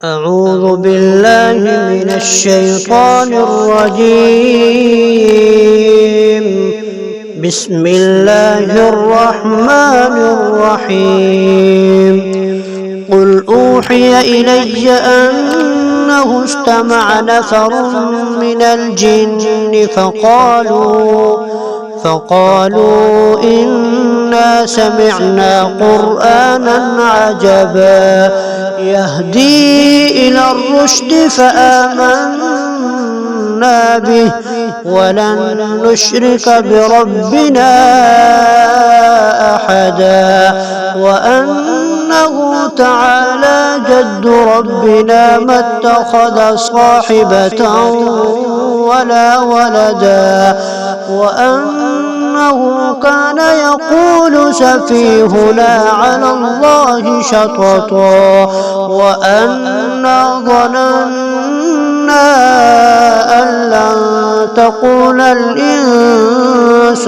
أعوذ بالله من الشيطان الرجيم. بسم الله الرحمن الرحيم. قل أوحي إلي أنه استمع نفر من الجن فقالوا إنا سمعنا قرآنا عجبا يهدي إلى الرشد فآمنا به ولن نشرك بربنا أحدا وأنه تعالى جد ربنا ما اتخذ صاحبة ولا ولدا وأنه كان يقول سفيهنا على الله شططا وأنا ظننا أن لن تقول الإنس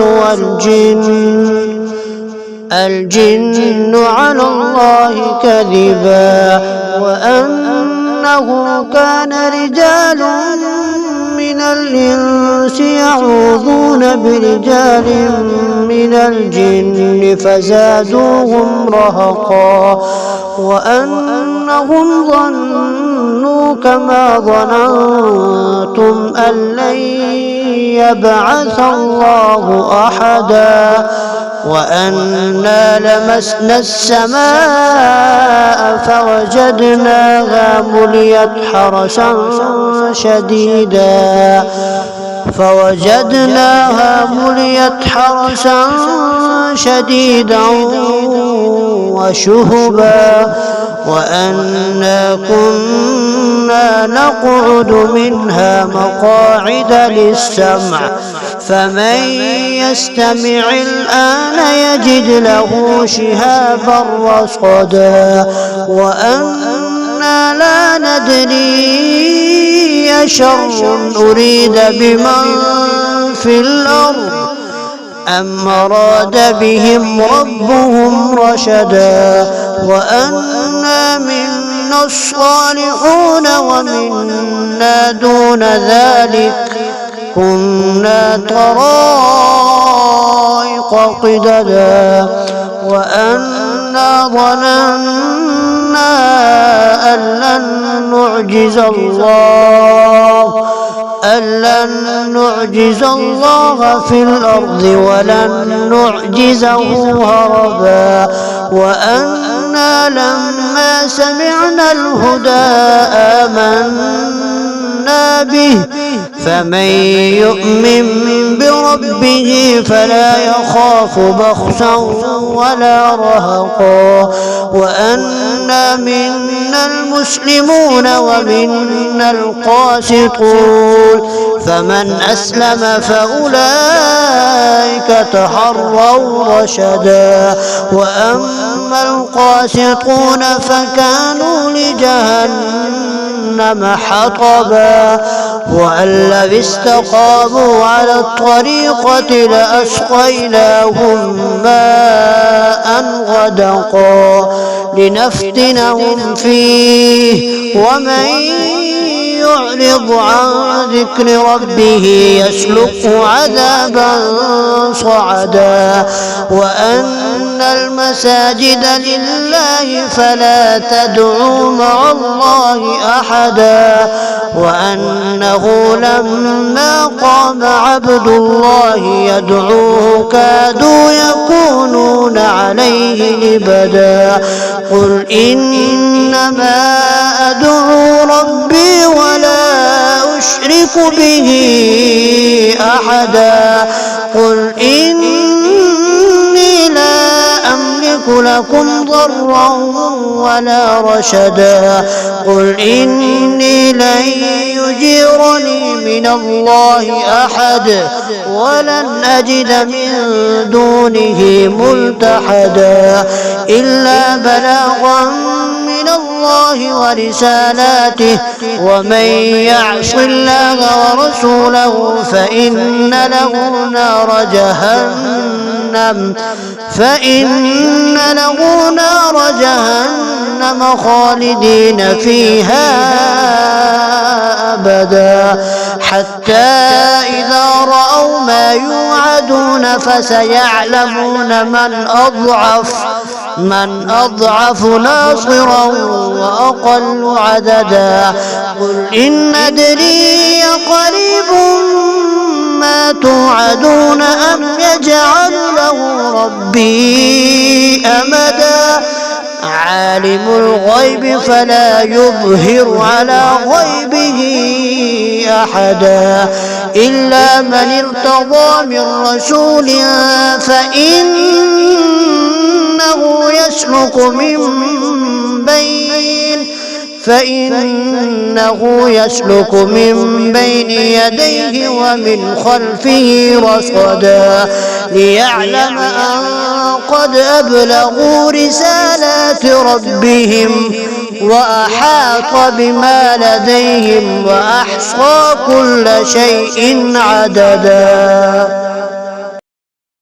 والجن على الله كذبا وأنه كان رجال من الإنس يعوذون برجال من الجن فزادوهم رهقا وأنهم ظنوا كما ظننتم أن لن يبعث الله أحدا وأنا لمسنا السماء فوجدناها مليت حرسا شديدا وشهبا وأنا كنا نقعد منها مقاعد للسمع فمن يستمع الآن يجد له شهابا رصدا وأنا لا ندري أشر أريد بمن في الأرض أم أراد بهم ربهم رشدا وأنا منا الصالحون ومنا دون ذلك كنا طرائق قددا وأنا ظننا أن لن نعجز الله في الأرض ولن نعجزه هربا وأنا لما سمعنا الهدى آمنا به فمن يؤمن بربه فلا يخاف بخسا ولا رهقا وأنا منا المسلمون ومنا القاسطون فمن أسلم فأولئك تحروا رشدا وأما القاسطون فكانوا لجهنم حطبا وأن لو استقاموا على الطريقة لأسقيناهم ماء غدقا لنفتنهم فيه ومن يعرض عن ذكر ربه يسلكه عذابا صعدا وأن المساجد لله فلا تدعوا مع الله أحدا وأنه لما قام عبد الله يدعوه كادوا يكونون عليه لبدا قل إنما أدعو ربي ولا أشرك به أحدا قل إني لا أملك لكم ضرا ولا رشدا قل إني لن يجيرني من الله أحد ولن أجد من دونه ملتحدا إلا بلاغا من الله ورسالاته ومن يعص الله ورسوله فإن له نار جهنم جهنم خالدين فيها أبدا حتى إذا رأوا ما يوعدون فسيعلمون من أضعف ناصرا وأقل عددا قل إن أدري قريب ما توعدون أم يجعل له ربي أمدا عالم الغيب فلا يظهر على غيبه أحدا إلا من ارتضى من رسول فإنه يسلك من بين يديه ومن خلفه رصدا ليعلم أن قد أبلغوا رسالات ربهم وأحاط بما لديهم وأحصى كل شيء عددا.